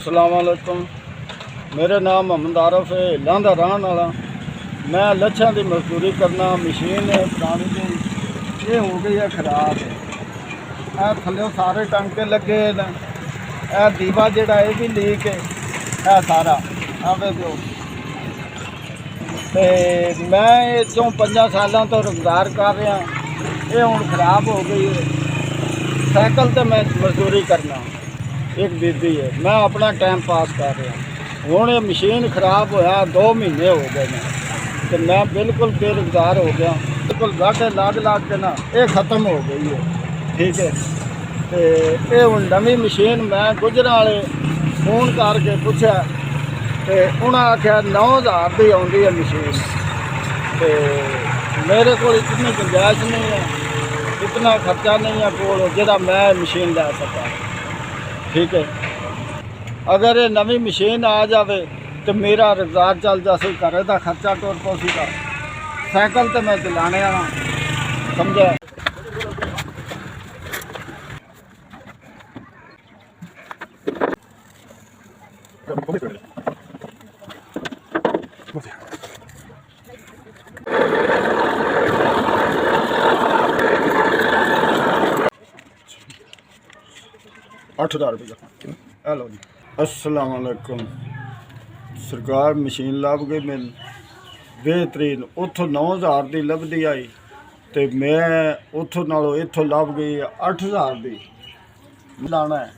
अस्सलाम वालेकुम। मेरा नाम मोहम्मद आरफ है, लांदा रहने वाला। मैं लच्छां की मजदूरी करना। मशीन है पुरानी जी, ये हो गई है खराब। है थल्ले सारे टंके लगे न, यह दीवा जिहड़ा ये भी लीक है, यह सारा आवे दो। तो मैं ये 5 सालों तो रोजगार कर रहा, ये हुण खराब हो गई है। साइकिल तो मैं मजदूरी करना, एक बीबी है, मैं अपना टाइम पास कर रहा। हुण ये मशीन खराब होया 2 महीने हो गए ने, तो मैं बिल्कुल बेरोजगार हो गया। बिल्कुल गाढ़े लाग के ना ये ख़त्म हो गई है। ठीक है, तो ये हुण नवीं मशीन मैं गुजरा वाले फोन करके पूछा, तो उन्हें आख्या 9000 की आउंदी है मशीन। तो मेरे को इतनी गुंजाइश नहीं है, इतना खर्चा नहीं है कोल जिहड़ा मैं मशीन लै सका। ठीक है, अगर ये नवी मशीन आ जाए तो मेरा रोजगार चल जाए, घर का खर्चा टुर पौसीगा। साइकिल तो मैं चलाने वाला, समझा। ₹8000 हेलो जी। अस्सलाम वालेकुम। सरकार मशीन लभ गई मैनू बेहतरीन, उतों 9000 की लभदी आई, तो मैं उतों नालों इतों लभ गई 8000 की लाना है,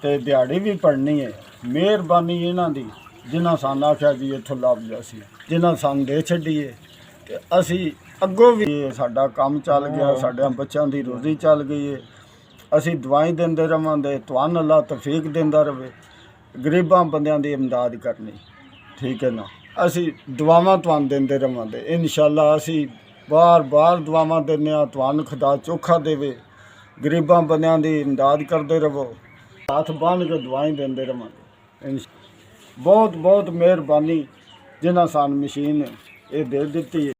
तो दिहाड़ी भी पड़नी है। मेहरबानी इन्हां दी जिन्हां सानूं आख्या जी इतों लभ जासी, जिन्हां सानूं दे छड्डी है, ते असी अगों भी साडा काम चल गया, साडे बच्चों की रोजी चल गई है। असी दुआई देंदे रहांगे, तुहानू अल्लाह तौफीक देंदा रहे, गरीबां बंदियां दी इमदाद करनी। ठीक है ना, असी दुआवां तुहानू देंदे रहांगे। इंशाअल्लाह असी बार बार दुआवां देने, तुहानू खुदा चोखा देवे, गरीबां बंदियां दी इमदाद करते रहो, हाथ बन के दुआई देंदे रहांगे। बहुत बहुत मेहरबानी जिन्हां सानू मशीन ये दे दित्ती है।